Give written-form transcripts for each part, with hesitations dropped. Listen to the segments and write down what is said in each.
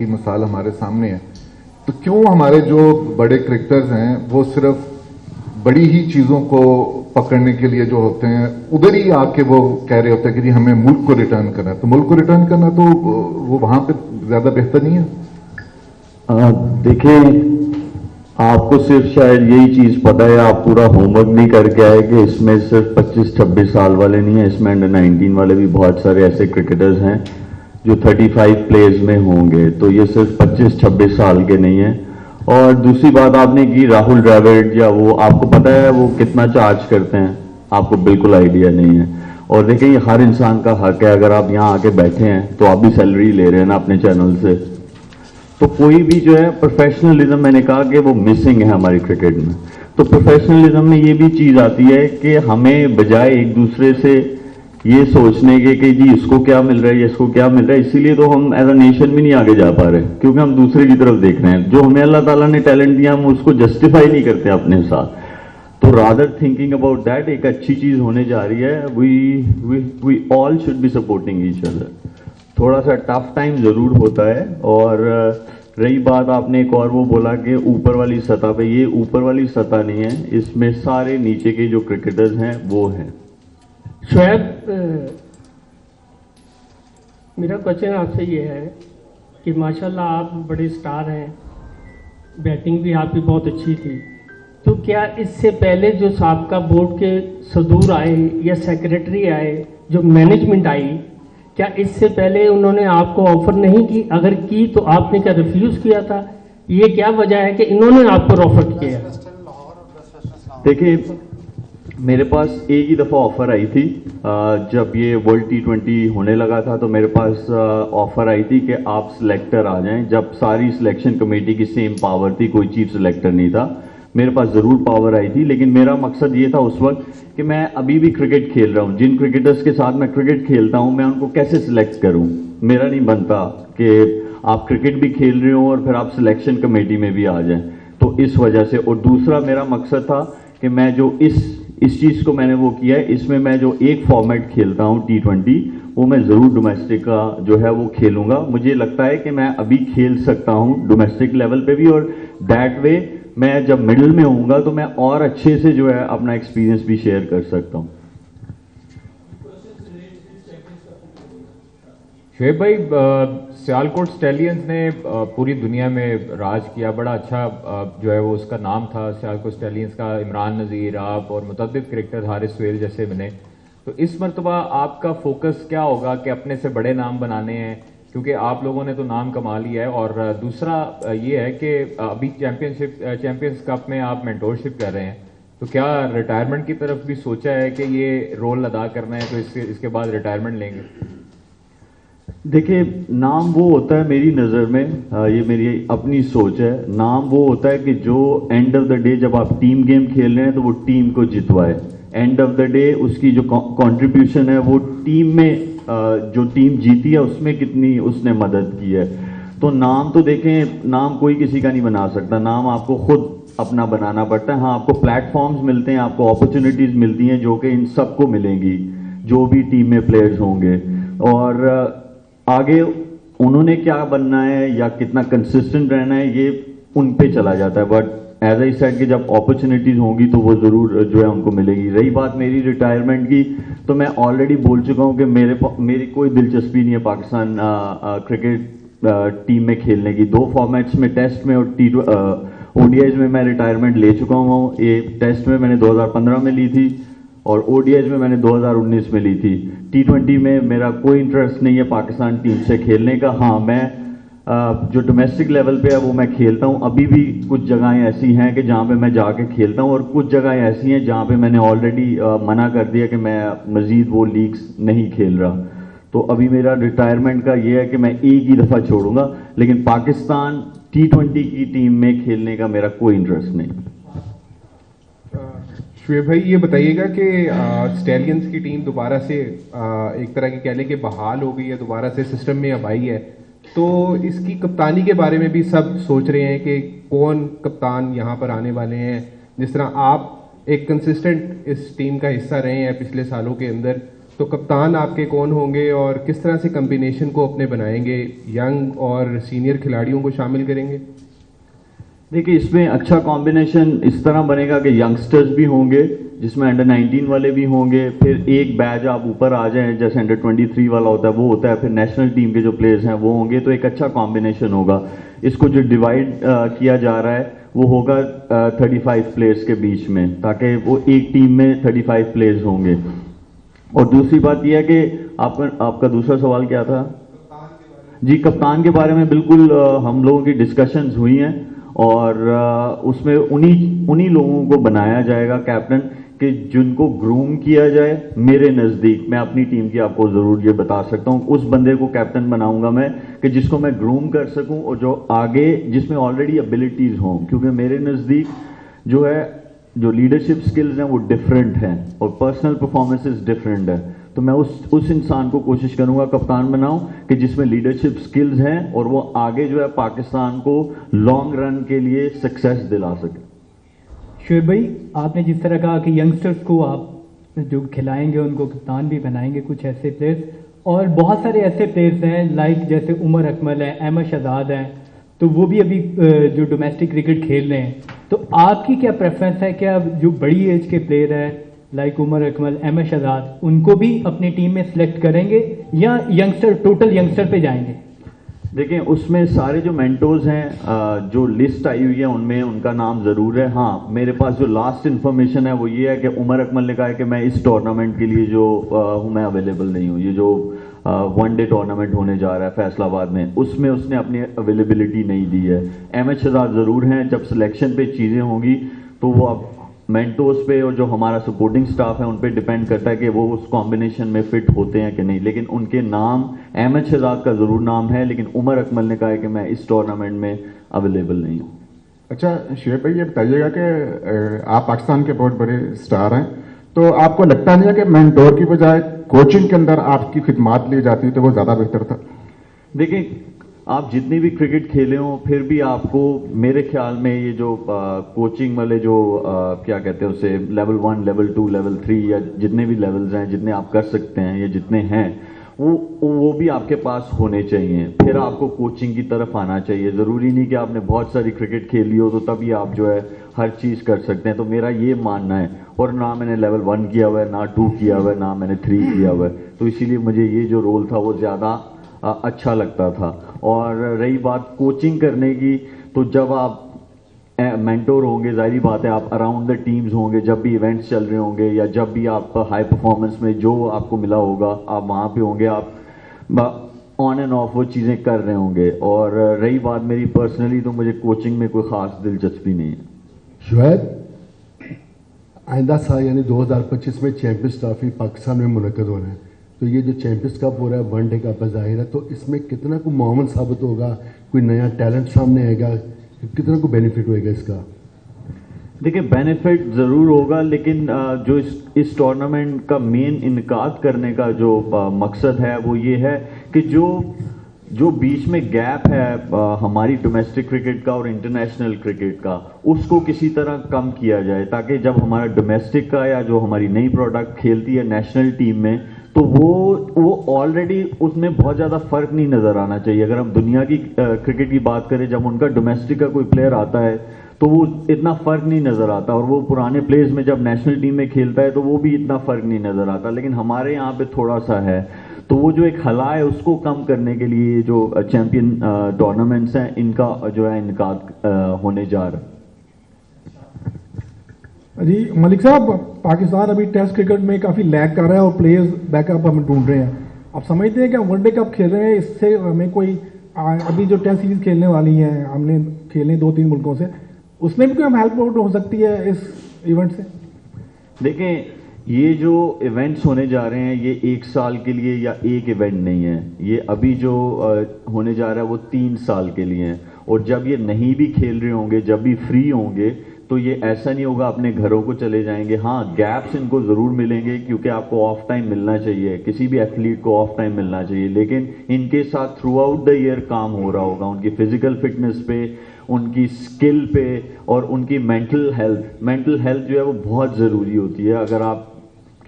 کی مثال ہمارے سامنے ہے. تو کیوں ہمارے جو بڑے کرکٹرز ہیں وہ صرف بڑی ہی چیزوں کو پکڑنے کے لیے جو ہوتے ہیں ادھر ہی آ کے وہ کہہ رہے ہوتے ہیں کہ جی ہمیں ملک کو ریٹرن کرنا ہے. تو ملک کو ریٹرن کرنا تو وہ وہاں پہ زیادہ بہتر نہیں ہے؟ دیکھیں، آپ کو صرف شاید یہی چیز پتہ ہے، آپ پورا ہوم ورک نہیں کر کے آئے کہ اس میں صرف 25-26 سال والے نہیں ہیں، اس میں انڈر 19 والے بھی بہت سارے ایسے کرکٹرز ہیں جو 35 پلیز میں ہوں گے. تو یہ صرف 25-26 سال کے نہیں ہیں. اور دوسری بات آپ نے کی راہل ڈراوڈ، یا وہ آپ کو پتہ ہے وہ کتنا چارج کرتے ہیں؟ آپ کو بالکل آئیڈیا نہیں ہے. اور دیکھیں، یہ ہر انسان کا حق ہے، اگر آپ یہاں آ کے بیٹھے ہیں تو آپ بھی سیلری لے رہے ہیں نا اپنے چینل سے. تو کوئی بھی جو ہے پروفیشنلزم، میں نے کہا کہ وہ مسنگ ہے ہماری کرکٹ میں. تو پروفیشنلزم میں یہ بھی چیز آتی ہے کہ ہمیں بجائے ایک دوسرے سے یہ سوچنے کے کہ جی اس کو کیا مل رہا ہے یا اس کو کیا مل رہا ہے، اسی لیے تو ہم ایز اے نیشن بھی نہیں آگے جا پا رہے، کیونکہ ہم دوسرے کی طرف دیکھ رہے ہیں. جو ہمیں اللہ تعالیٰ نے ٹیلنٹ دیا ہم اس کو جسٹیفائی نہیں کرتے اپنے ساتھ. تو رادر تھنکنگ اباؤٹ دیٹ ایک اچھی چیز ہونے جا رہی ہے. We all should be supporting each other. تھوڑا سا ٹف ٹائم ضرور ہوتا ہے. اور رہی بات آپ نے ایک اور وہ بولا کہ اوپر والی سطح پہ، یہ اوپر والی سطح نہیں ہے، اس میں سارے نیچے کے جو کرکٹرز ہیں وہ ہیں. شعیب، میرا کوشچن آپ سے یہ ہے کہ ماشاءاللہ آپ بڑے سٹار ہیں، بیٹنگ بھی آپ کی بہت اچھی تھی، تو کیا اس سے پہلے جو سابقہ بورڈ کے صدور آئے یا سیکرٹری آئے، جو مینجمنٹ آئی، کیا اس سے پہلے انہوں نے آپ کو آفر نہیں کی؟ اگر کی تو آپ نے کیا ریفیوز کیا تھا؟ یہ کیا وجہ ہے کہ انہوں نے آپ کو آفر کیا؟ دیکھیں، میرے پاس ایک ہی دفعہ آفر آئی تھی جب یہ ورلڈ T20 ہونے لگا تھا. تو میرے پاس آفر آئی تھی کہ آپ سلیکٹر آ جائیں. جب ساری سلیکشن کمیٹی کی سیم پاور تھی، کوئی چیف سلیکٹر نہیں تھا. میرے پاس ضرور پاور آئی تھی، لیکن میرا مقصد یہ تھا اس وقت کہ میں ابھی بھی کرکٹ کھیل رہا ہوں. جن کرکٹرز کے ساتھ میں کرکٹ کھیلتا ہوں میں ان کو کیسے سلیکٹ کروں؟ میرا نہیں بنتا کہ آپ کرکٹ بھی کھیل رہے ہوں اور پھر آپ سلیکشن کمیٹی میں بھی آ جائیں. تو اس وجہ سے. اور دوسرا میرا مقصد تھا کہ میں جو اس چیز کو میں نے وہ کیا ہے، اس میں جو ایک فارمیٹ کھیلتا ہوں T20، وہ میں ضرور ڈومیسٹک کا جو ہے وہ کھیلوں گا. مجھے لگتا ہے کہ میں ابھی کھیل سکتا ہوں ڈومیسٹک لیول پہ بھی، اور دیٹ وے میں جب مڈل میں ہوں گا تو میں اور اچھے سے جو ہے اپنا ایکسپیرینس بھی شیئر کر سکتا ہوں. شعیب بھائی، سیالکوٹ اسٹیلینز نے پوری دنیا میں راج کیا، بڑا اچھا جو ہے وہ اس کا نام تھا سیالکوٹ اسٹیلینز کا. عمران نذیر، آپ اور متعدد کرکٹر، حارث سہیل جیسے بنے. تو اس مرتبہ آپ کا فوکس کیا ہوگا کہ اپنے سے بڑے نام بنانے ہیں؟ کیونکہ آپ لوگوں نے تو نام کما لیا ہے. اور دوسرا یہ ہے کہ ابھی چیمپئنز کپ میں آپ مینٹورشپ کر رہے ہیں، تو کیا ریٹائرمنٹ کی طرف بھی سوچا ہے کہ یہ رول ادا کرنا ہے تو اس کے بعد ریٹائرمنٹ لیں گے؟ دیکھیں، نام وہ ہوتا ہے میری نظر میں، یہ میری اپنی سوچ ہے، نام وہ ہوتا ہے کہ جو اینڈ آف دا ڈے جب آپ ٹیم گیم کھیل رہے ہیں تو وہ ٹیم کو جتوائے. اینڈ آف دا ڈے اس کی جو کنٹریبیوشن ہے وہ ٹیم میں، جو ٹیم جیتی ہے اس میں کتنی اس نے مدد کی ہے. تو نام تو دیکھیں، نام کوئی کسی کا نہیں بنا سکتا، نام آپ کو خود اپنا بنانا پڑتا ہے. ہاں، آپ کو پلیٹ فارمز ملتے ہیں، آپ کو اپرچونیٹیز ملتی ہیں جو کہ ان سب کو ملیں گی جو بھی ٹیم میں پلیئرز ہوں گے. اور آگے انہوں نے کیا بننا ہے یا کتنا کنسسٹنٹ رہنا ہے یہ ان پہ چلا جاتا ہے. بٹ ایز آئی سیڈ کہ جب اپرچونیٹیز ہوں گی تو وہ ضرور جو ہے ان کو ملے گی. رہی بات میری ریٹائرمنٹ کی، تو میں آلریڈی بول چکا ہوں کہ میری کوئی دلچسپی نہیں ہے پاکستان کرکٹ ٹیم میں کھیلنے کی. 2 فارمیٹس میں، ٹیسٹ میں اور ODIs میں میں ریٹائرمنٹ لے چکا ہوں. یہ ٹیسٹ میں نے 2015 میں لی تھی اور ODIs میں نے 2019 میں لی تھی. T20 میں میرا کوئی انٹرسٹ نہیں ہے پاکستان ٹیم سے کھیلنے کا. ہاں، میں جو ڈومیسٹک لیول پہ ہے وہ میں کھیلتا ہوں. ابھی بھی کچھ جگہیں ایسی ہیں کہ جہاں پہ میں جا کے کھیلتا ہوں، اور کچھ جگہیں ایسی ہیں جہاں پہ میں نے آلریڈی منع کر دیا کہ میں مزید وہ لیگز نہیں کھیل رہا. تو ابھی میرا ریٹائرمنٹ کا یہ ہے کہ میں ایک ہی دفعہ چھوڑوں گا، لیکن پاکستان T20 کی ٹیم میں کھیلنے کا میرا کوئی انٹرسٹ نہیں. شعیب بھائی، یہ بتائیے گا کہ اسٹیلینز کی ٹیم دوبارہ سے ایک طرح کی کہہ لیں کہ بحال ہو گئی ہے، دوبارہ سے سسٹم میں اب آئی ہے، تو اس کی کپتانی کے بارے میں بھی سب سوچ رہے ہیں کہ کون کپتان یہاں پر آنے والے ہیں. جس طرح آپ ایک کنسسٹنٹ اس ٹیم کا حصہ رہے ہیں پچھلے سالوں کے اندر، تو کپتان آپ کے کون ہوں گے اور کس طرح سے کمبینیشن کو اپنے بنائیں گے؟ ینگ اور سینئر کھلاڑیوں کو شامل کریں گے؟ دیکھیے اس میں اچھا کمبینیشن اس طرح بنے گا کہ ینگسٹرز بھی ہوں گے جس میں انڈر 19 والے بھی ہوں گے, پھر ایک بیچ آپ اوپر آ جائیں جیسے انڈر 23 والا ہوتا ہے وہ ہوتا ہے, پھر نیشنل ٹیم کے جو پلیئرز ہیں وہ ہوں گے, تو ایک اچھا کمبینیشن ہوگا. اس کو جو ڈیوائڈ کیا جا رہا ہے وہ ہوگا 35 پلیئرز کے بیچ میں, تاکہ وہ ایک ٹیم میں 35 پلیئرز ہوں گے. اور دوسری بات یہ ہے کہ آپ کا دوسرا سوال کیا تھا؟ جی کپتان کے بارے میں بالکل ہم لوگوں کی ڈسکشنز ہوئی ہیں اور اس میں انہی لوگوں کو بنایا جائے گا کیپٹن کہ جن کو گروم کیا جائے. میرے نزدیک میں اپنی ٹیم کی آپ کو ضرور یہ بتا سکتا ہوں, اس بندے کو کیپٹن بناؤں گا میں کہ جس کو میں گروم کر سکوں اور جو آگے جس میں آلریڈی ابیلٹیز ہوں, کیونکہ میرے نزدیک جو ہے جو لیڈرشپ سکلز ہیں وہ ڈفرینٹ ہیں اور پرسنل پرفارمنسز ڈفرینٹ ہے. تو میں اس انسان کو کوشش کروں گا کپتان بناؤں کہ جس میں لیڈرشپ سکلز ہیں اور وہ آگے جو ہے پاکستان کو لانگ رن کے لیے سکسیس دلا سکے. شعیب بھائی, آپ نے جس طرح کہا کہ ینگسٹرز کو آپ جو کھلائیں گے ان کو کپتان بھی بنائیں گے, کچھ ایسے پلیئرز اور بہت سارے ایسے پلیئرز ہیں لائک جیسے عمر اکمل ہے, احمد شہزاد ہیں, تو وہ بھی ابھی جو ڈومیسٹک کرکٹ کھیل رہے ہیں. تو آپ کی کیا پریفرنس ہے کہ اب جو بڑی ایج کے پلیئر ہیں لائک عمر اکمل, احمد شہزاد, ان کو بھی اپنی ٹیم میں سلیکٹ کریں گے یا ینگسٹر ٹوٹل ینگسٹر پہ جائیں گے؟ دیکھیں اس میں سارے جو مینٹورز ہیں جو لسٹ آئی ہوئی ہے ان میں ان کا نام ضرور ہے. ہاں میرے پاس جو لاسٹ انفارمیشن ہے وہ یہ ہے کہ عمر اکمل نے کہا ہے کہ میں اس ٹورنامنٹ کے لیے جو ہوں میں اویلیبل نہیں ہوں. یہ جو ون ڈے ٹورنامنٹ ہونے جا رہا ہے فیصل آباد میں, اس میں اس نے اپنی اویلیبلٹی نہیں دی ہے. احمد شہزاد ضرور ہیں, جب سلیکشن پہ چیزیں ہوں گی تو وہ اب مینٹورز پہ اور جو ہمارا سپورٹنگ سٹاف ہے ان پہ ڈیپینڈ کرتا ہے کہ وہ اس کمبینیشن میں فٹ ہوتے ہیں کہ نہیں. لیکن ان کے نام, احمد شہزاد کا ضرور نام ہے, لیکن عمر اکمل نے کہا ہے کہ میں اس ٹورنامنٹ میں اویلیبل نہیں ہوں. اچھا شعیب بھائی, یہ بتائیے گا کہ آپ پاکستان کے بہت بڑے اسٹار ہیں, تو آپ کو لگتا نہیں ہے کہ مینٹور کی بجائے کوچنگ کے اندر آپ کی خدمات لی جاتی تو وہ زیادہ بہتر تھا؟ دیکھیں آپ جتنی بھی کرکٹ کھیلے ہوں پھر بھی آپ کو میرے خیال میں یہ جو کوچنگ والے جو کیا کہتے ہیں اسے لیول 1, لیول 2, لیول 3 یا جتنے بھی لیولز ہیں جتنے آپ کر سکتے ہیں یا جتنے ہیں وہ بھی آپ کے پاس ہونے چاہیے. پھر آپ کو کوچنگ کی طرف آنا چاہیے. ضروری نہیں کہ آپ نے بہت ساری کرکٹ کھیلی ہو تو تبھی آپ جو ہے ہر چیز کر سکتے ہیں. تو میرا یہ ماننا ہے, اور نہ میں نے لیول 1 کیا ہوا ہے, نہ 2 کیا ہوا ہے, نہ میں نے 3 کیا ہوا ہے. تو اسی لیے مجھے یہ جو رول تھا وہ زیادہ اچھا لگتا تھا. اور رہی بات کوچنگ کرنے کی, تو جب آپ مینٹور ہوں گے ظاہری بات ہے آپ اراؤنڈ دا ٹیمز ہوں گے, جب بھی ایونٹس چل رہے ہوں گے یا جب بھی آپ ہائی پرفارمنس میں جو آپ کو ملا ہوگا آپ وہاں پہ ہوں گے, آپ آن اینڈ آف وہ چیزیں کر رہے ہوں گے. اور رہی بات میری پرسنلی, تو مجھے کوچنگ میں کوئی خاص دلچسپی نہیں ہے. شعیب, آئندہ سال یعنی 2025 میں چیمپئنز ٹرافی پاکستان میں منعقد ہو رہا ہے, تو یہ جو چیمپئنز کپ ہو رہا ہے ون ڈے کا ظاہر ہے, تو اس میں کتنا کو معاون ثابت ہوگا, کوئی نیا ٹیلنٹ سامنے آئے گا, کتنا کو بینیفٹ ہوئے گا اس کا؟ دیکھیں بینیفٹ ضرور ہوگا, لیکن جو اس ٹورنامنٹ کا مین انعقاد کرنے کا جو مقصد ہے وہ یہ ہے کہ جو بیچ میں گیپ ہے ہماری ڈومیسٹک کرکٹ کا اور انٹرنیشنل کرکٹ کا, اس کو کسی طرح کم کیا جائے, تاکہ جب ہمارا ڈومیسٹک کا یا جو ہماری نئی پروڈکٹ کھیلتی ہے نیشنل ٹیم میں تو وہ آلریڈی اس میں بہت زیادہ فرق نہیں نظر آنا چاہیے. اگر ہم دنیا کی کرکٹ کی بات کریں, جب ان کا ڈومیسٹک کا کوئی پلیئر آتا ہے تو وہ اتنا فرق نہیں نظر آتا, اور وہ پرانے پلیئرز میں جب نیشنل ٹیم میں کھیلتا ہے تو وہ بھی اتنا فرق نہیں نظر آتا. لیکن ہمارے یہاں پہ تھوڑا سا ہے, تو وہ جو ایک خلا ہے اس کو کم کرنے کے لیے جو چیمپئن ٹورنامنٹس ہیں ان کا جو ہے انعقاد ہونے جا رہا ہے. جی ملک صاحب, پاکستان ابھی ٹیسٹ کرکٹ میں کافی لیگ کر رہا ہے اور پلیئرز بیک اپ ہم ڈھونڈ رہے ہیں. آپ سمجھتے ہیں کہ ہم ون ڈے کپ کھیل رہے ہیں, اس سے ہمیں کوئی ابھی جو ٹیسٹ سیریز کھیلنے والی ہیں ہم نے کھیلنے 2-3 ملکوں سے, اس میں بھی کوئی ہم ہیلپ ہو سکتی ہے اس ایونٹ سے؟ دیکھیں یہ جو ایونٹس ہونے جا رہے ہیں یہ 1 سال کے لیے یا ایک ایونٹ نہیں ہے, یہ ابھی جو ہونے جا رہا ہے وہ 3 سال کے لیے ہیں. اور جب یہ نہیں بھی کھیل رہے ہوں گے, جب بھی فری ہوں گے, تو یہ ایسا نہیں ہوگا اپنے گھروں کو چلے جائیں گے. ہاں گیپس ان کو ضرور ملیں گے کیونکہ آپ کو آف ٹائم ملنا چاہیے, کسی بھی ایتھلیٹ کو آف ٹائم ملنا چاہیے, لیکن ان کے ساتھ تھرو آؤٹ دا ایئر کام ہو رہا ہوگا, ان کی فزیکل فٹنس پہ, ان کی اسکل پہ, اور ان کی مینٹل ہیلتھ جو ہے وہ بہت ضروری ہوتی ہے. اگر آپ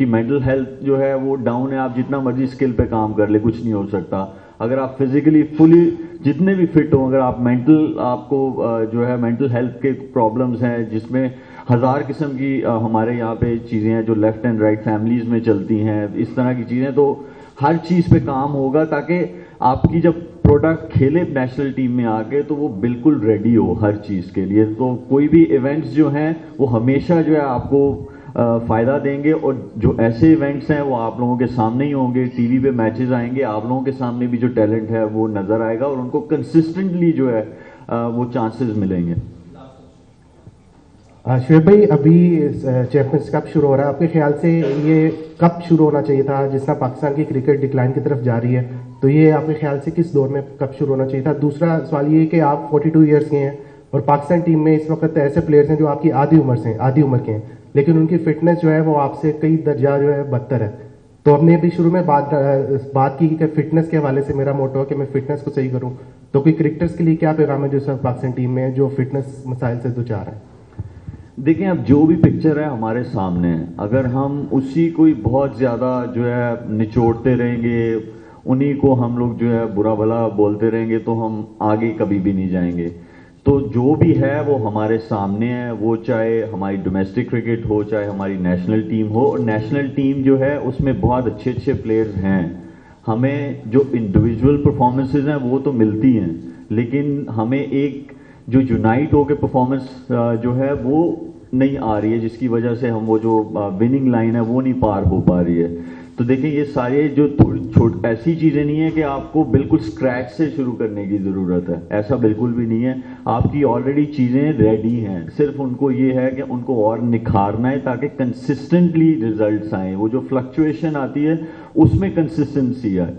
کہ مینٹل ہیلتھ جو ہے وہ ڈاؤن ہے, آپ جتنا مرضی اسکل پہ کام کر لے کچھ نہیں ہو سکتا. اگر آپ فزیکلی فلی جتنے بھی فٹ ہوں, اگر آپ کو جو ہے مینٹل ہیلتھ کے پرابلمس ہیں جس میں ہزار قسم کی ہمارے یہاں پہ چیزیں ہیں جو لیفٹ اینڈ رائٹ فیملیز میں چلتی ہیں, اس طرح کی چیزیں, تو ہر چیز پہ کام ہوگا تاکہ آپ کی جب پروڈکٹ کھیلے نیشنل ٹیم میں آ کے تو وہ بالکل ریڈی ہو ہر چیز کے لیے. تو کوئی بھی ایونٹس جو ہیں وہ ہمیشہ جو ہے آپ کو فائدہ دیں گے, اور جو ایسے ایونٹس ہیں وہ آپ لوگوں کے سامنے ہی ہوں گے, ٹی وی پہ میچز آئیں گے, آپ لوگوں کے سامنے بھی جو ٹیلنٹ ہے وہ نظر آئے گا اور ان کو کنسسٹنٹلی جو ہے وہ چانسز ملیں گے. شعیب بھائی, ابھی چیمپئنز کپ شروع ہو رہا ہے, آپ کے خیال سے یہ کب شروع ہونا چاہیے تھا؟ جس طرح پاکستان کی کرکٹ ڈکلائن کی طرف جا رہی ہے تو یہ آپ کے خیال سے کس دور میں کب شروع ہونا چاہیے تھا؟ دوسرا سوال یہ ہے کہ آپ 42 ایئرس کے ہیں اور پاکستان ٹیم میں اس وقت ایسے پلیئرس ہیں جو آپ کی آدھی عمر کے ہیں, لیکن ان کی فٹنس جو ہے وہ آپ سے کئی درجہ جو ہے بدتر ہے. تو ہم نے بھی شروع میں بات کی کہ فٹنس کے حوالے سے میرا موٹو ہے کہ میں فٹنس کو صحیح کروں, تو کوئی کرکٹرز کے لیے کیا پیغام ہے جو اس وقت پاکستان ٹیم میں ہے جو فٹنس مسائل سے دوچار ہیں؟ دیکھیں, اب جو بھی پکچر ہے ہمارے سامنے ہے, اگر ہم اسی کو بہت زیادہ جو ہے نچوڑتے رہیں گے, انہی کو ہم لوگ جو ہے برا بھلا بولتے رہیں گے تو ہم آگے کبھی بھی نہیں جائیں گے. تو جو بھی ہے وہ ہمارے سامنے ہے, وہ چاہے ہماری ڈومیسٹک کرکٹ ہو چاہے ہماری نیشنل ٹیم ہو, اور نیشنل ٹیم جو ہے اس میں بہت اچھے پلیئرز ہیں. ہمیں جو انڈیویجول پرفارمنسز ہیں وہ تو ملتی ہیں, لیکن ہمیں ایک جو یونائٹ ہو کے پرفارمنس جو ہے وہ نہیں آ رہی ہے, جس کی وجہ سے ہم وہ جو وننگ لائن ہے وہ نہیں پار ہو پا رہی ہے. تو دیکھیں, یہ سارے جو ایسی چیزیں نہیں ہیں کہ آپ کو بالکل اسکریچ سے شروع کرنے کی ضرورت ہے, ایسا بالکل بھی نہیں ہے. آپ کی آلریڈی چیزیں ریڈی ہیں, صرف ان کو یہ ہے کہ ان کو اور نکھارنا ہے تاکہ کنسسٹنٹلی ریزلٹس آئیں. وہ جو فلکچویشن آتی ہے اس میں کنسسٹنسی آئے.